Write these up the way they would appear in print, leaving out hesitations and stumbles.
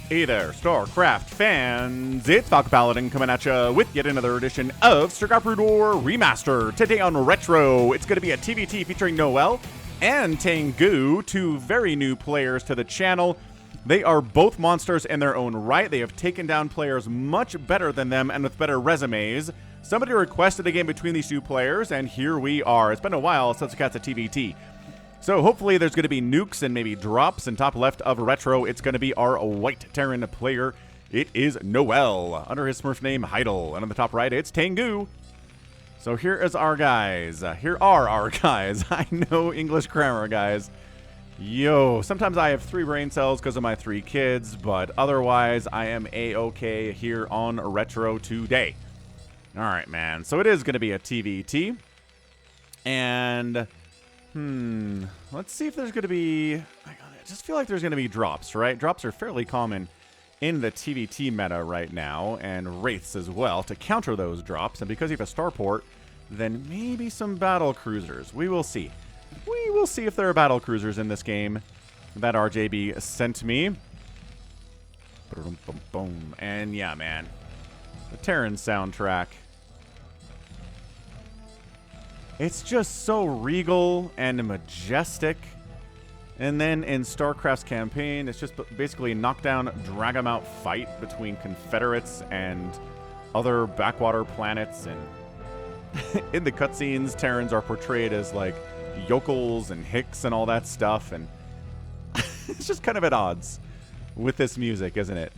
Hey there, StarCraft fans! It's Falcon Paladin coming at you with yet another edition of StarCraft Brood War Remastered. Today on Retro, it's going to be a TVT featuring NoeL and TaeNgGu, two very new players to the channel. They are both monsters in their own right. They have taken down players much better than them and with better resumes. Somebody requested a game between these two players, and here we are. It's been a while since we got to TVT. So hopefully there's going to be nukes and maybe drops. And top left of Retro, it's going to be our white Terran player. It is NoeL, under his Smurf name, Heidel. And on the top right, it's TaeNgGu. So here is our guys. Here are our guys. I know English grammar, guys. Yo, sometimes I have 3 brain cells because of my 3 kids, but otherwise I am A-okay here on Retro today. All right, man. So it is going to be a TVT. And... let's see if there's going to be... I just feel like there's going to be drops, right? Drops are fairly common in the TVT meta right now, and Wraiths as well, to counter those drops. And because you have a starport, then maybe some battle cruisers. We will see. We will see if there are battle cruisers in this game that RJB sent me. Boom. And yeah, man. The Terran soundtrack. It's just so regal and majestic. And then in StarCraft's campaign, it's just basically a knockdown, drag 'em out fight between Confederates and other backwater planets. And in the cutscenes, Terrans are portrayed as like yokels and hicks and all that stuff. And it's just kind of at odds with this music, isn't it?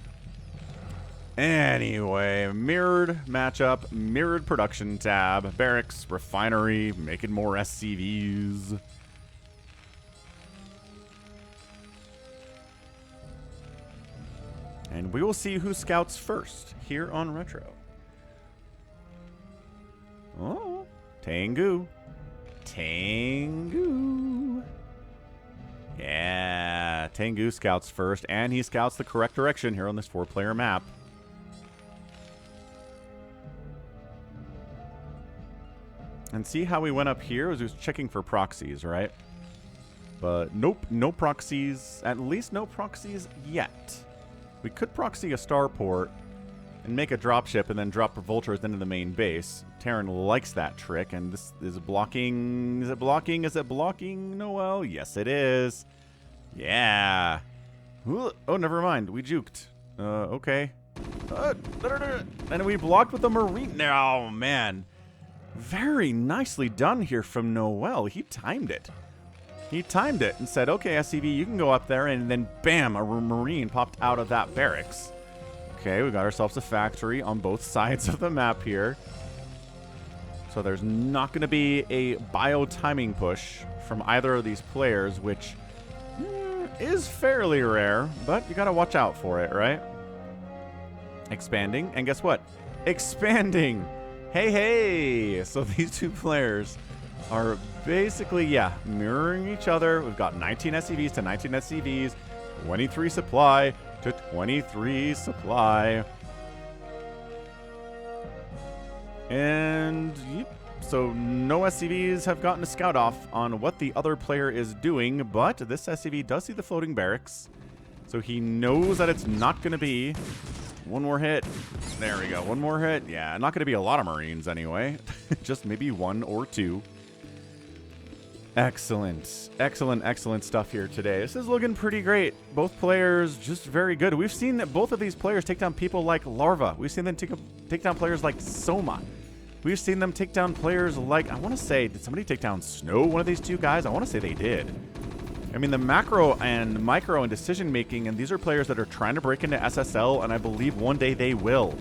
Anyway, mirrored matchup, mirrored production tab, barracks, refinery, making more SCVs. And we will see who scouts first here on Retro. Oh, TaeNgGu. TaeNgGu. Yeah, TaeNgGu scouts first, and he scouts the correct direction here on this 4-player map. And see how we went up here? He was checking for proxies, right? But nope, no proxies. At least no proxies yet. We could proxy a starport and make a dropship and then drop vultures into the main base. Terran likes that trick, and this is blocking. Is it blocking? Is it blocking, NoeL? Yes, it is. Yeah. Oh, never mind. We juked. Okay. And we blocked with the Marine. Oh, man. Very nicely done here from NoeL. He timed it. He timed it and said, okay, SCV, you can go up there, and then bam, a Marine popped out of that barracks. Okay, we got ourselves a factory on both sides of the map here. So there's not going to be a bio-timing push from either of these players, which is fairly rare, but you got to watch out for it, right? Expanding, and guess what? Expanding! Hey! So these two players are basically, yeah, mirroring each other. We've got 19 SCVs to 19 SCVs, 23 supply to 23 supply. And, yep, so no SCVs have gotten a scout off on what the other player is doing, but this SCV does see the floating barracks, so he knows that it's not going to be... One more hit. There we go. One more hit. Yeah, not going to be a lot of Marines anyway. Just maybe 1 or 2. Excellent. Excellent stuff here today. This is looking pretty great. Both players just very good. We've seen that both of these players take down people like Larva. We've seen them take down players like Soma. We've seen them take down players like, I want to say, did somebody take down Snow, one of these two guys? I want to say they did. I mean, the macro and micro and decision making, and these are players that are trying to break into SSL, and I believe one day they will.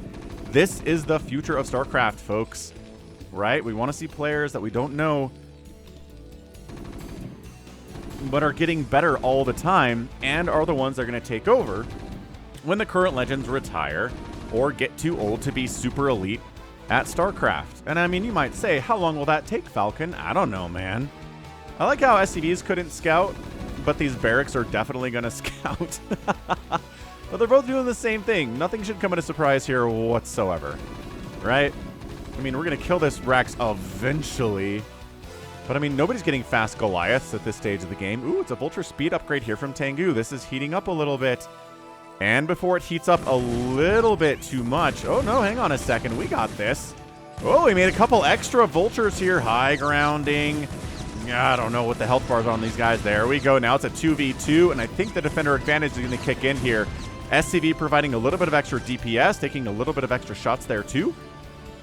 This is the future of StarCraft, folks. Right? We want to see players that we don't know, but are getting better all the time, and are the ones that are going to take over when the current legends retire or get too old to be super elite at StarCraft. And I mean, you might say, how long will that take, Falcon? I don't know, man. I like how SCVs couldn't scout, but these barracks are definitely going to scout. But they're both doing the same thing. Nothing should come as a surprise here whatsoever, right? I mean, we're going to kill this Rax eventually. But I mean, nobody's getting fast Goliaths at this stage of the game. Ooh, it's a Vulture speed upgrade here from TaeNgGu. This is heating up a little bit. And before it heats up a little bit too much. Oh, no, hang on a second. We got this. Oh, we made a couple extra vultures here. High grounding. I don't know what the health bars are on these guys. There we go. Now it's a 2v2, and I think the defender advantage is going to kick in here. SCV providing a little bit of extra DPS, taking a little bit of extra shots there too.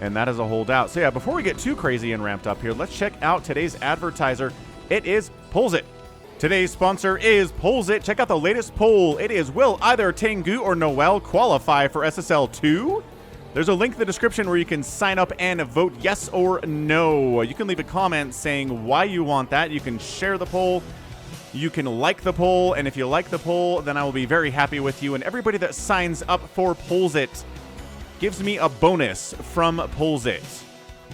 And that is a holdout. So yeah, before we get too crazy and ramped up here, let's check out today's advertiser. It is Pulls It. Today's sponsor is Pulls It. Check out the latest poll. It is, will either TaeNgGu or NoeL qualify for SSL 2? There's a link in the description where you can sign up and vote yes or no. You can leave a comment saying why you want that. You can share the poll. You can like the poll. And if you like the poll, then I will be very happy with you. And everybody that signs up for Pulls It gives me a bonus from Pulls It.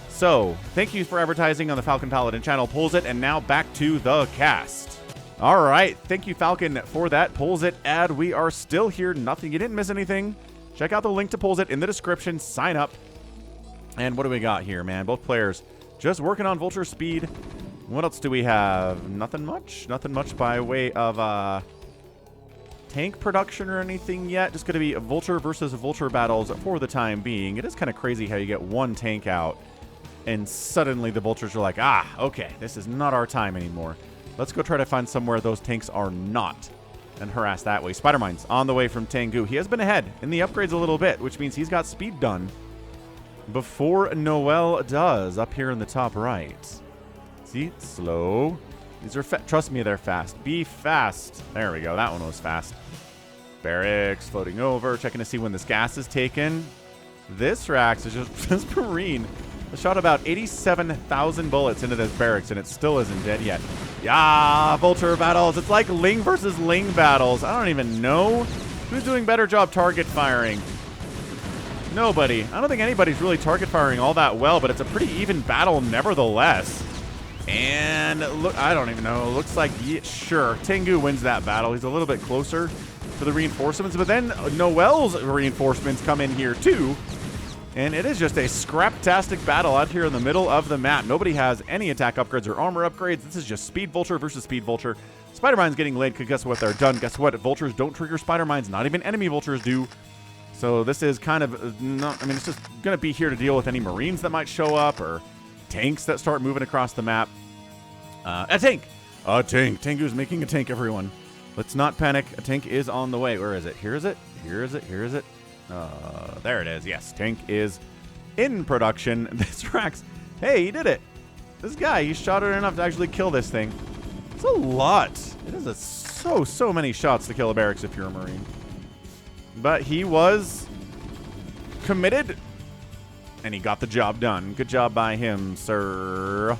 So, thank you for advertising on the Falcon Paladin channel, Pulls It. And now back to the cast. All right. Thank you, Falcon, for that Pulls It ad. We are still here. Nothing. You didn't miss anything. Check out the link to Pulls It in the description. Sign up. And what do we got here, man? Both players just working on vulture speed. What else do we have? Nothing much. Nothing much by way of tank production or anything yet. Just going to be vulture versus vulture battles for the time being. It is kind of crazy how you get one tank out and suddenly the vultures are like, ah, okay, this is not our time anymore. Let's go try to find somewhere those tanks are not and harass that way. Spider Mines on the way from TaeNgGu. He has been ahead in the upgrades a little bit, which means he's got speed done before NoeL does up here in the top right. See? Slow. These are trust me, they're fast. Be fast. There we go. That one was fast. Barracks floating over, checking to see when this gas is taken. This Rax is just this Marine. I shot about 87,000 bullets into this barracks, and it still isn't dead yet. Yeah, vulture battles. It's like Ling versus Ling battles. I don't even know who's doing better job target firing. Nobody. I don't think anybody's really target firing all that well, but it's a pretty even battle nevertheless. And look, I don't even know. It looks like, yeah, sure, TaeNgGu wins that battle. He's a little bit closer to the reinforcements, but then NoeL's reinforcements come in here too. And it is just a scraptastic battle out here in the middle of the map. Nobody has any attack upgrades or armor upgrades. This is just Speed Vulture versus Speed Vulture. Spider Mines getting laid because guess what? They're done. Guess what? Vultures don't trigger Spider Mines. Not even enemy Vultures do. So this is kind of not, I mean, it's just going to be here to deal with any Marines that might show up or tanks that start moving across the map. A tank. A tank. TaeNgGu's making a tank, everyone. Let's not panic. A tank is on the way. Where is it? Here is it. Here is it. Here is it. There it is. Yes, tank is in production. This Rax, hey, he did it. This guy, he shot it enough to actually kill this thing. It's a lot. It is so many shots to kill a barracks if you're a Marine. But he was committed, and he got the job done. Good job by him, sir.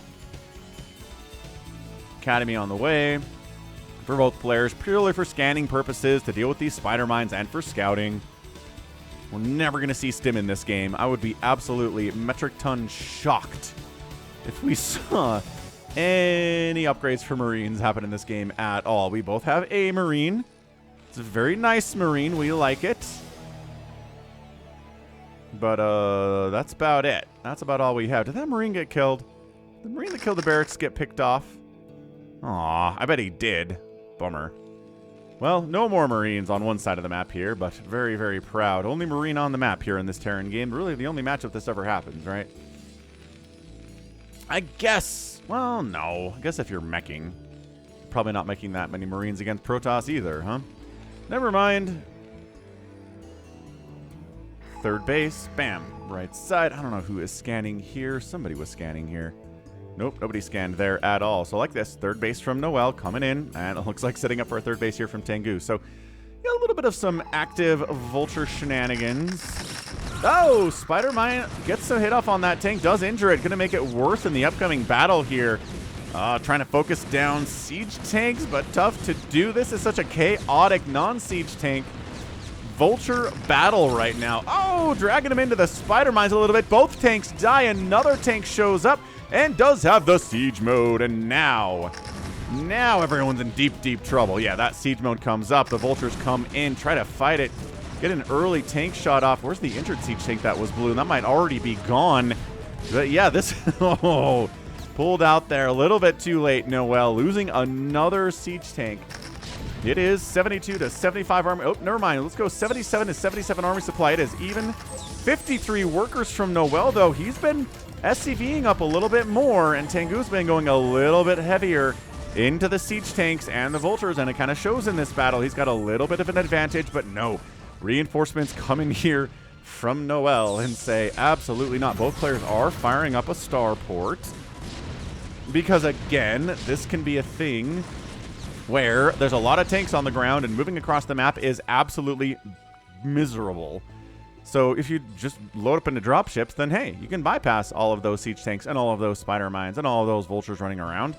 Academy on the way for both players, purely for scanning purposes to deal with these Spider Mines and for scouting. We're never going to see stim in this game. I would be absolutely metric ton shocked if we saw any upgrades for Marines happen in this game at all. We both have a Marine. It's a very nice Marine. We like it. But that's about it. That's about all we have. Did that Marine get killed? Did the Marine that killed the barracks get picked off? Aw, I bet he did. Bummer. Well, no more Marines on one side of the map here, but very, very proud. Only Marine on the map here in this Terran game. Really the only matchup this ever happens, right? I guess. Well, no. I guess if you're meching. Probably not making that many Marines against Protoss either, huh? Never mind. Third base. Bam. Right side. I don't know who is scanning here. Somebody was scanning here. Nope, nobody scanned there at all. So like this, third base from NoeL coming in, and it looks like setting up for a third base here from TaeNgGu. So, yeah, a little bit of some active vulture shenanigans. Oh, Spider-Mine gets a hit off on that tank, does injure it. Going to make it worse in the upcoming battle here. Trying to focus down siege tanks, but tough to do. This is such a chaotic non-siege tank vulture battle right now. Oh, dragging him into the Spider-Mines a little bit. Both tanks die. Another tank shows up and does have the siege mode. And now everyone's in deep, deep trouble. Yeah, that siege mode comes up. The vultures come in, try to fight it. Get an early tank shot off. Where's the injured siege tank that was blue? That might already be gone. But yeah, this pulled out there a little bit too late. NoeL losing another siege tank. It is 72 to 75 army. Oh, never mind. Let's go 77 to 77 army supply. It is even. 53 workers from NoeL, though. He's been SCVing up a little bit more, and TaeNgGu's been going a little bit heavier into the siege tanks and the vultures, and it kind of shows in this battle. He's got a little bit of an advantage, but no. Reinforcements come in here from NoeL and say, absolutely not. Both players are firing up a starport because, again, this can be a thing where there's a lot of tanks on the ground and moving across the map is absolutely miserable. So if you just load up into dropships, then hey, you can bypass all of those siege tanks and all of those spider mines and all of those vultures running around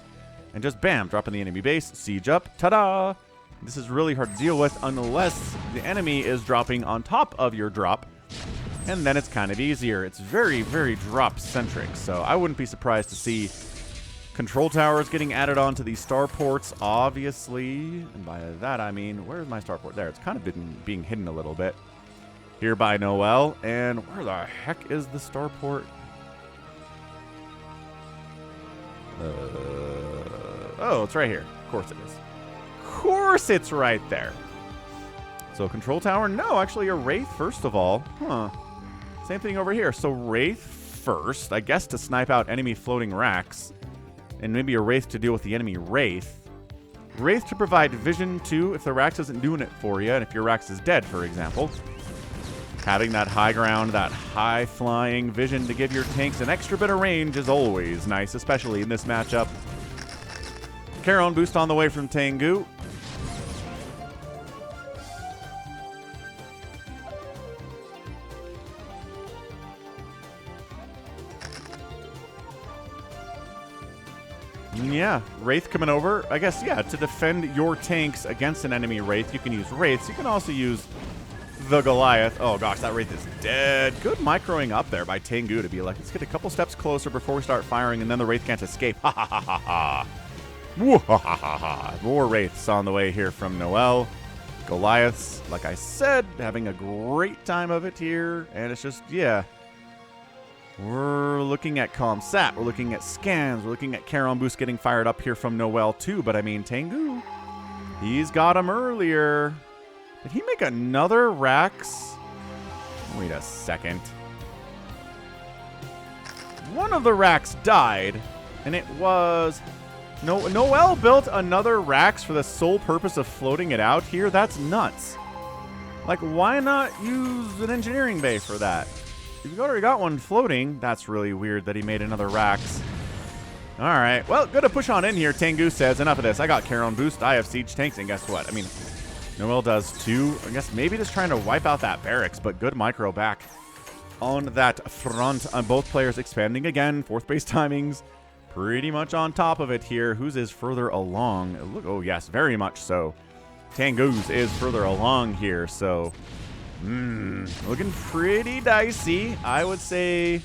and just bam, drop in the enemy base, siege up, ta-da! This is really hard to deal with unless the enemy is dropping on top of your drop, and then it's kind of easier. It's very, very drop-centric, so I wouldn't be surprised to see control towers getting added on to these starports, obviously. And by that, I mean, where's my starport? There. It's kind of being hidden a little bit here by NoeL. And where the heck is the starport? Oh, it's right here. Of course it is. Of course it's right there. So control tower? No, actually a Wraith first of all. Huh. Same thing over here. So Wraith first, I guess, to snipe out enemy floating racks. And maybe a Wraith to deal with the enemy Wraith. Wraith to provide vision too if the Rax isn't doing it for you, and if your Rax is dead, for example. Having that high ground, that high flying vision to give your tanks an extra bit of range is always nice, especially in this matchup. Charon boost on the way from TaeNgGu. Yeah, Wraith coming over. I guess, yeah, to defend your tanks against an enemy Wraith, you can use Wraiths. You can also use the Goliath. Oh, gosh, that Wraith is dead. Good microing up there by TaeNgGu to be like, let's get a couple steps closer before we start firing, and then the Wraith can't escape. Ha, ha, ha, ha, ha. Woo, ha, ha, ha, ha. More Wraiths on the way here from NoeL. Goliaths, like I said, having a great time of it here, and it's just, yeah. We're looking at ComSat, we're looking at scans, we're looking at Charon boost getting fired up here from NoeL too, but I mean, TaeNgGu, he's got him earlier. Did he make another Rax? Wait a second. One of the Rax died, and it was... NoeL built another Rax for the sole purpose of floating it out here? That's nuts. Like, why not use an engineering bay for that? If you've already got one floating, that's really weird that he made another Rax. Alright, well, good to push on in here. TaeNgGu says, enough of this. I got Charon boost, I have siege tanks, and guess what? I mean, NoeL does too. I guess maybe just trying to wipe out that barracks, but good micro back on that front. On both players expanding again. Fourth base timings pretty much on top of it here. Whose is further along? Look, oh yes, very much so. TaeNgGu's is further along here, so... looking pretty dicey. I would say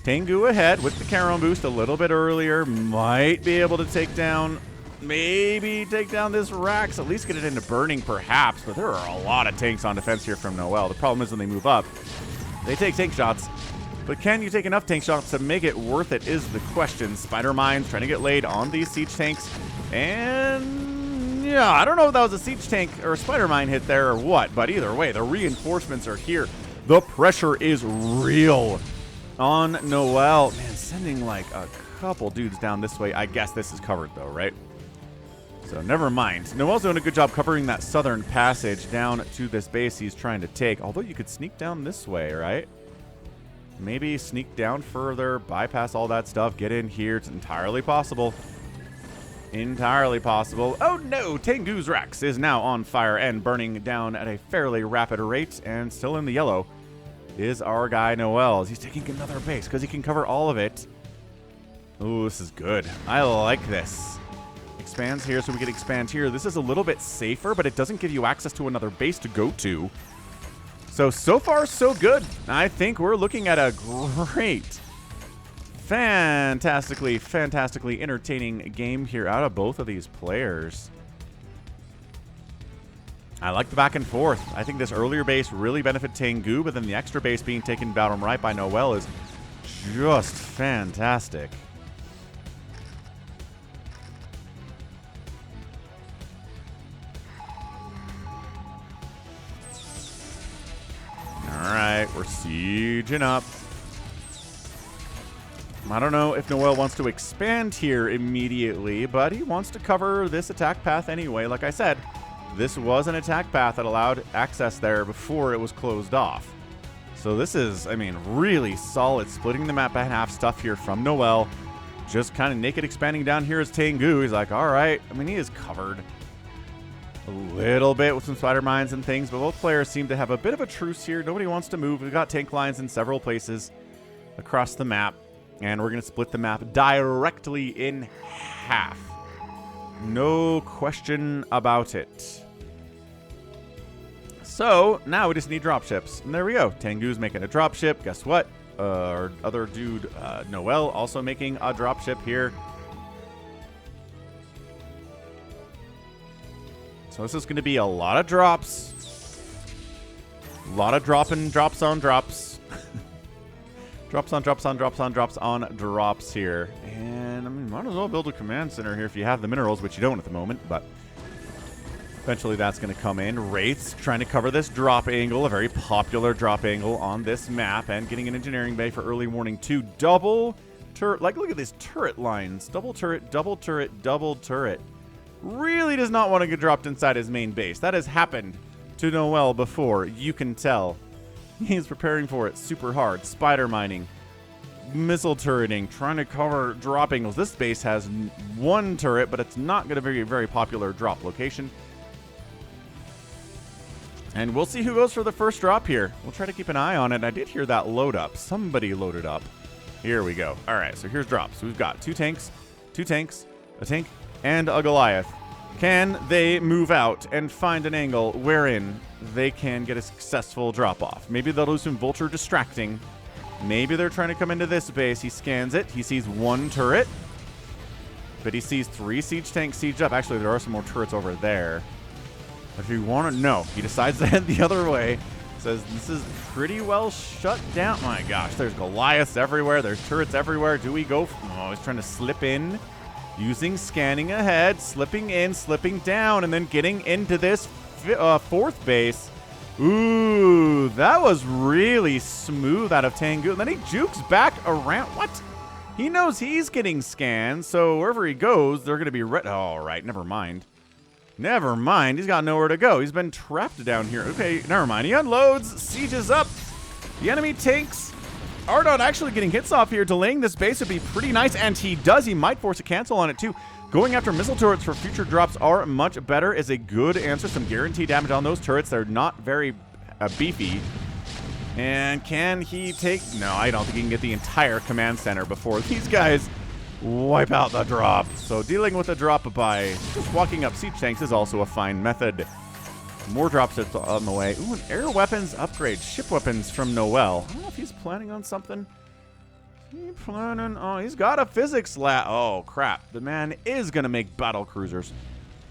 TaeNgGu ahead with the Charon boost a little bit earlier. Might be able to take down, maybe take down this Rax. At least get it into burning perhaps. But there are a lot of tanks on defense here from NoeL. The problem is when they move up, they take tank shots. But can you take enough tank shots to make it worth it is the question. Spider mines trying to get laid on these siege tanks. And... yeah, I don't know if that was a siege tank or a spider mine hit there or what, but either way, the reinforcements are here. The pressure is real on NoeL. Man, sending like a couple dudes down this way. I guess this is covered though, right? So never mind. NoeL's doing a good job covering that southern passage down to this base he's trying to take. Although you could sneak down this way, right? Maybe sneak down further, bypass all that stuff, get in here. It's entirely possible. Entirely possible. Oh no! TaeNgGu's Rax is now on fire and burning down at a fairly rapid rate, and still in the yellow is our guy NoeL. He's taking another base because he can cover all of it. Ooh, this is good. I like this. Expands here so we can expand here. This is a little bit safer, but it doesn't give you access to another base to go to. So far, so good. I think we're looking at a great... fantastically entertaining game here out of both of these players. I like the back and forth. I think this earlier base really benefited TaeNgGu, but then the extra base being taken bottom right by NoeL is just fantastic. Sieging up. I don't know if NoeL wants to expand here immediately, but he wants to cover this attack path anyway. Like I said, this was an attack path that allowed access there before it was closed off. So this is, I mean, really solid splitting the map in half stuff here from NoeL. Just kind of naked expanding down here is TaeNgGu. He's like, all right. I mean, he is covered a little bit with some spider mines and things, but both players seem to have a bit of a truce here. Nobody wants to move. We've got tank lines in several places across the map, and we're going to split the map directly in half. No question about it. So now we just need dropships, and there we go. TaeNgGu's making a dropship. Guess what? Our other dude, NoeL, also making a dropship here. So this is going to be a lot of drops. A lot of drops on drops. Drops on drops on drops on drops on drops here. And I mean, might as well build a command center here if you have the minerals, which you don't at the moment, but eventually that's going to come in. Wraiths trying to cover this drop angle, a very popular drop angle on this map, and getting an engineering bay for early warning 2. Double turret. Like, look at these turret lines. Double turret, double turret, double turret. Really does not want to get dropped inside his main base. That has happened to NoeL before. You can tell. He's preparing for it super hard. Spider mining. Missile turreting. Trying to cover drop angles. This base has one turret, but it's not going to be a very popular drop location. And we'll see who goes for the first drop here. We'll try to keep an eye on it. I did hear that load up. Somebody loaded up. Here we go. All right, so here's drops. We've got two tanks, a tank, and a Goliath. Can they move out and find an angle wherein they can get a successful drop-off? Maybe they'll do some vulture distracting. Maybe they're trying to come into this base. He scans it. He sees one turret, but he sees 3 siege tanks sieged up. Actually, there are some more turrets over there. If you want to know, he decides to head the other way. Says this is pretty well shut down. My gosh, there's Goliaths everywhere. There's turrets everywhere. Do we go? Oh, he's trying to slip in. Using scanning ahead, slipping in, slipping down, and then getting into this 4th base. Ooh, that was really smooth out of TaeNgGu. And then he jukes back around. What? He knows he's getting scanned, so wherever he goes, they're going to be all right, never mind. Never mind. He's got nowhere to go. He's been trapped down here. Okay, never mind. He unloads, sieges up. The enemy tanks are not actually getting hits off here. Delaying this base would be pretty nice, and he does. He might force a cancel on it, too. Going after missile turrets for future drops are much better is a good answer. Some guaranteed damage on those turrets. They're not very beefy. And can he take... No, I don't think he can get the entire command center before these guys wipe out the drop. So dealing with a drop by just walking up siege tanks is also a fine method. More drops on the way. Ooh, an air weapons upgrade. Ship weapons from NoeL. I don't know if he's planning on something. Oh, he's got a physics lab. Oh, crap. The man is going to make battle cruisers.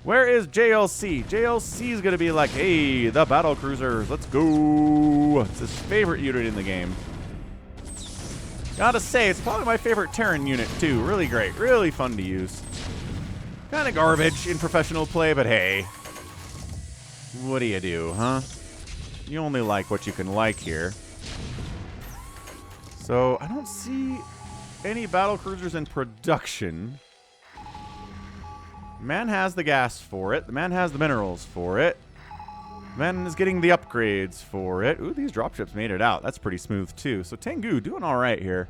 Where is JLC? JLC is going to be like, hey, the battle cruisers. Let's go. It's his favorite unit in the game. Gotta say, it's probably my favorite Terran unit, too. Really great. Really fun to use. Kind of garbage in professional play, but hey. What do you do, huh? You only like what you can like here. So, I don't see any battle cruisers in production. The man has the gas for it. The man has the minerals for it. The man is getting the upgrades for it. Ooh, these dropships made it out. That's pretty smooth, too. So, TaeNgGu doing all right here.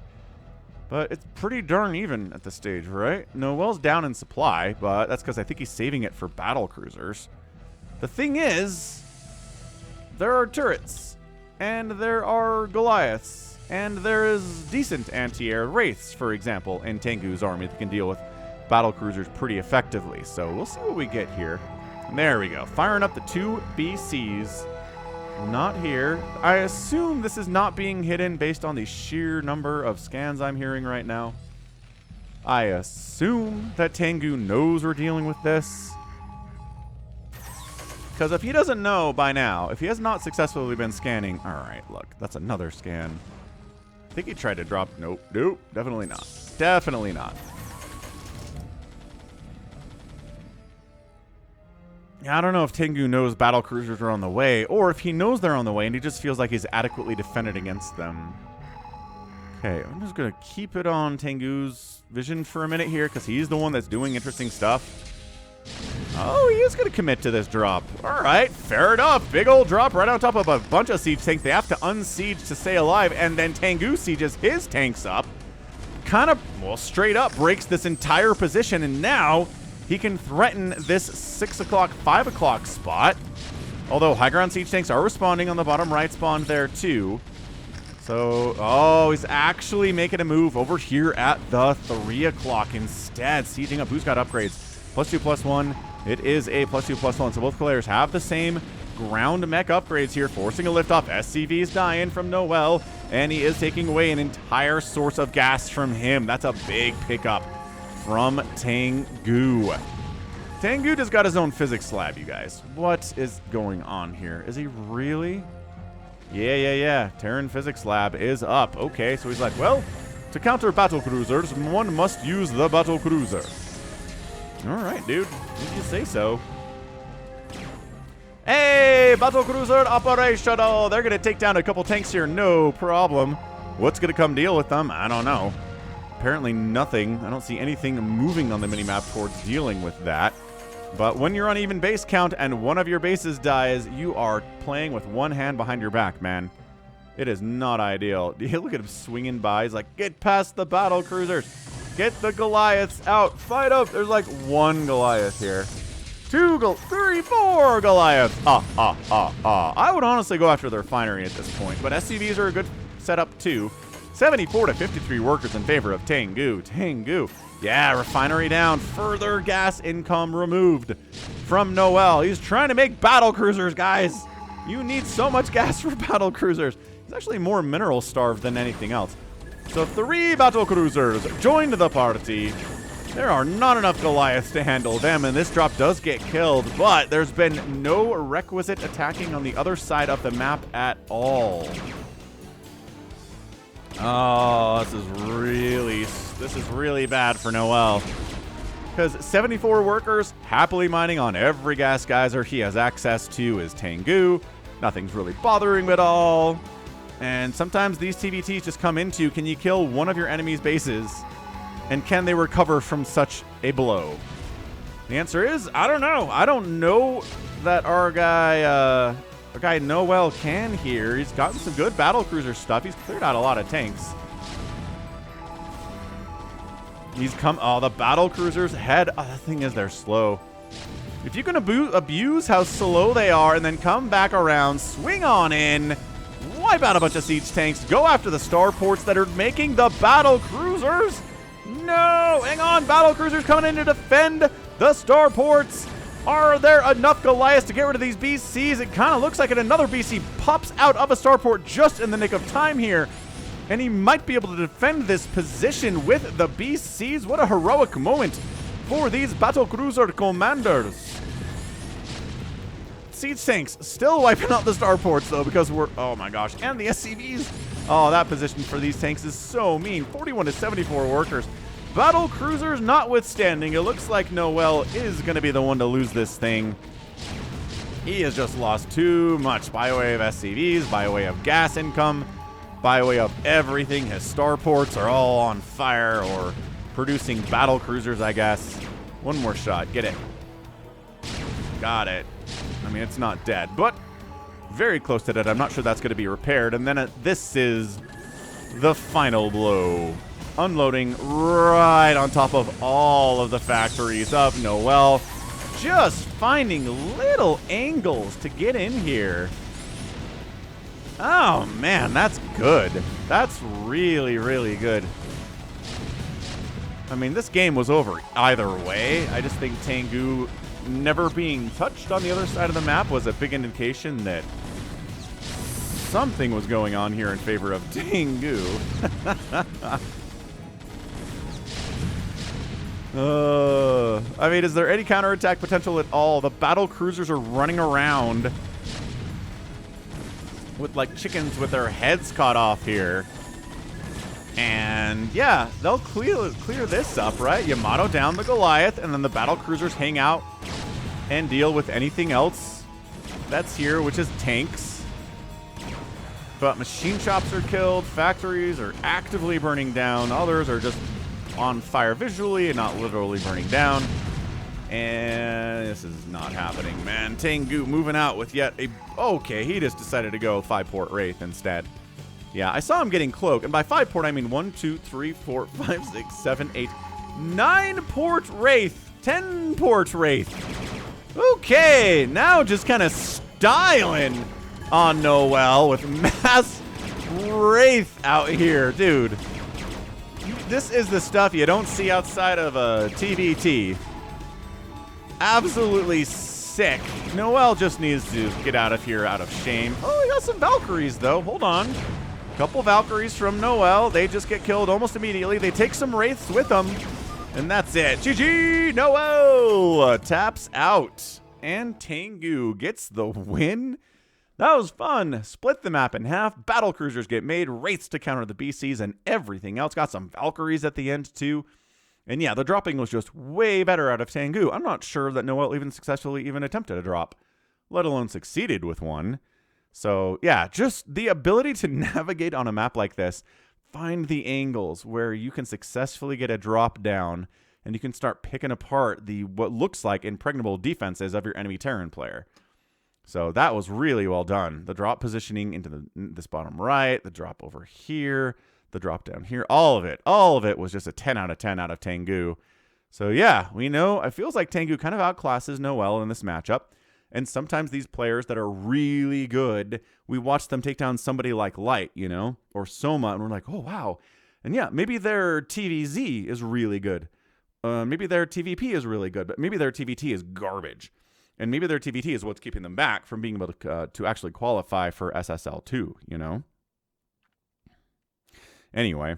But it's pretty darn even at this stage, right? NoeL's down in supply, but that's because I think he's saving it for battle cruisers. The thing is, there are turrets, and there are Goliaths, and there is decent anti-air Wraiths, for example, in TaeNgGu's army that can deal with battle cruisers pretty effectively. So we'll see what we get here. There we go. Firing up the 2 BCs. Not here. I assume this is not being hidden based on the sheer number of scans I'm hearing right now. I assume that TaeNgGu knows we're dealing with this. Because if he doesn't know by now, if he has not successfully been scanning... Alright, look, that's another scan. I think he tried to drop... Nope, nope, definitely not. Definitely not. I don't know if TaeNgGu knows battle cruisers are on the way, or if he knows they're on the way and he just feels like he's adequately defended against them. Okay, I'm just going to keep it on TaeNgGu's vision for a minute here, because he's the one that's doing interesting stuff. Oh, he is going to commit to this drop. All right, fair enough. Big old drop right on top of a bunch of siege tanks. They have to unsiege to stay alive, and then TaeNgGu sieges his tanks up. Kind of, well, straight up breaks this entire position, and now he can threaten this 6 o'clock, 5 o'clock spot. Although high ground siege tanks are responding on the bottom right spawn there too. So, oh, he's actually making a move over here at the 3 o'clock instead. Sieging up. Who's got upgrades? +2/+1. It is a +2/+1. So both players have the same ground mech upgrades here, forcing a lift off. SCV's dying from NoeL, and he is taking away an entire source of gas from him. That's a big pickup from TaeNgGu. TaeNgGu just got his own physics slab, you guys. What is going on here? Is he really? Yeah. Terran physics lab is up. Okay, so he's like, well, to counter battle cruisers, one must use the battle cruiser. All right, dude. If you say so. Hey, battle cruiser operational. They're going to take down a couple tanks here. No problem. What's going to come deal with them? I don't know. Apparently nothing. I don't see anything moving on the minimap towards dealing with that. But when you're on even base count and one of your bases dies, you are playing with one hand behind your back, man. It is not ideal. Look at him swinging by. He's like, get past the battle cruisers. Get the Goliaths out. Fight up. There's like one Goliath here. 2, 3, 4 Goliaths. I would honestly go after the refinery at this point, but SCVs are a good setup too. 74 to 53 workers in favor of TaeNgGu. TaeNgGu. Yeah, refinery down. Further gas income removed from NoeL. He's trying to make battle cruisers, guys. You need so much gas for battle cruisers. He's actually more mineral starved than anything else. So 3 battle cruisers joined the party. There are not enough Goliaths to handle them, and this drop does get killed, but there's been no requisite attacking on the other side of the map at all. Oh, this is really bad for NoeL. Because 74 workers happily mining on every gas geyser he has access to is TaeNgGu. Nothing's really bothering him at all. And sometimes these TVTs just come into, can you kill one of your enemy's bases? And can they recover from such a blow? The answer is, I don't know. I don't know that our guy NoeL can here. He's gotten some good battlecruiser stuff. He's cleared out a lot of tanks. He's come... Oh, the battlecruisers head... Oh, the thing is, they're slow. If you can abuse how slow they are and then come back around, swing on in, wipe out a bunch of siege tanks, go after the starports that are making the battlecruisers... No! Hang on! Battlecruisers coming in to defend the starports. Are there enough Goliaths to get rid of these BCs? It kind of looks like another BC pops out of a starport just in the nick of time here. And he might be able to defend this position with the BCs. What a heroic moment for these battlecruiser commanders. Siege tanks still wiping out the starports, though, because we're... Oh, my gosh. And the SCVs. Oh, that position for these tanks is so mean. 41 to 74 workers. Battle cruisers notwithstanding, it looks like NoeL is going to be the one to lose this thing. He has just lost too much by way of SCVs, by way of gas income, by way of everything. His starports are all on fire or producing battle cruisers, I guess. One more shot. Get it. Got it. I mean, it's not dead, but very close to dead. I'm not sure that's going to be repaired. And then this is the final blow. Unloading right on top of all of the factories of NoeL. Just finding little angles to get in here. Oh, man, that's good. That's really, really good. I mean, this game was over either way. I just think TaeNgGu never being touched on the other side of the map was a big indication that something was going on here in favor of TaeNgGu. I mean, is there any counterattack potential at all? The battle cruisers are running around with like chickens with their heads cut off here. And yeah, they'll clear this up, right? Yamato down the Goliath, and then the battle cruisers hang out and deal with anything else that's here, which is tanks. But machine shops are killed, factories are actively burning down, others are just on fire visually and not literally burning down. And this is not happening, man. TaeNgGu moving out with yet a... Okay, he just decided to go 5-port Wraith instead. Yeah, I saw him getting Cloak, and by 5-port I mean 1, 2, 3, 4, 5, 6, 7, 8, 9-port Wraith, 10-port Wraith. Okay, now just kind of styling on NoeL with mass Wraith out here, dude. This is the stuff you don't see outside of a TVT. Absolutely sick. NoeL just needs to get out of here out of shame. Oh, he got some Valkyries, though. Hold on. Couple Valkyries from NoeL. They just get killed almost immediately. They take some Wraiths with them. And that's it. GG! NoeL taps out. And TaeNgGu gets the win. That was fun. Split the map in half. Battlecruisers get made. Wraiths to counter the BCs and everything else. Got some Valkyries at the end, too. And yeah, the dropping was just way better out of TaeNgGu. I'm not sure that NoeL even successfully even attempted a drop, let alone succeeded with one. So yeah, just the ability to navigate on a map like this, find the angles where you can successfully get a drop down, and you can start picking apart the what looks like impregnable defenses of your enemy Terran player. So that was really well done. The drop positioning into this bottom right, the drop over here, the drop down here, all of it was just a 10 out of 10 out of TaeNgGu. So yeah, we know, it feels like TaeNgGu kind of outclasses NoeL in this matchup. And sometimes these players that are really good, we watch them take down somebody like Light, you know, or Soma, and we're like, oh, wow. And yeah, maybe their TVZ is really good. Maybe their TVP is really good, but maybe their TVT is garbage. And maybe their TVT is what's keeping them back from being able to actually qualify for SSL2, you know? Anyway,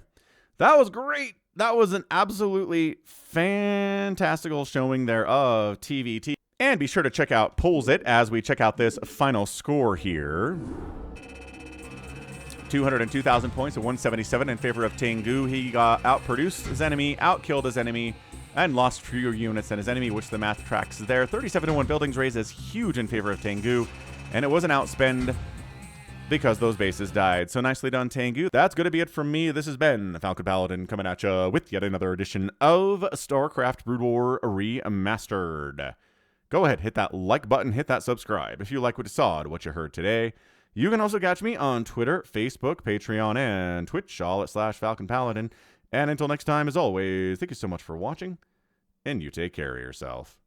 that was great. That was an absolutely fantastical showing there of TVT. And be sure to check out Pulls It as we check out this final score here. 202,000 points to 177 in favor of TaeNgGu. He got outproduced his enemy, outkilled his enemy, and lost fewer units than his enemy, which the math tracks there. 37-1 buildings raised is huge in favor of TaeNgGu, and it was an outspend because those bases died. So nicely done, TaeNgGu. That's going to be it from me. This has been Falcon Paladin coming at you with yet another edition of StarCraft Brood War Remastered. Go ahead, hit that like button, hit that subscribe if you like what you saw and what you heard today. You can also catch me on Twitter, Facebook, Patreon, and Twitch, all at /Falcon Paladin. And until next time, as always, thank you so much for watching, and you take care of yourself.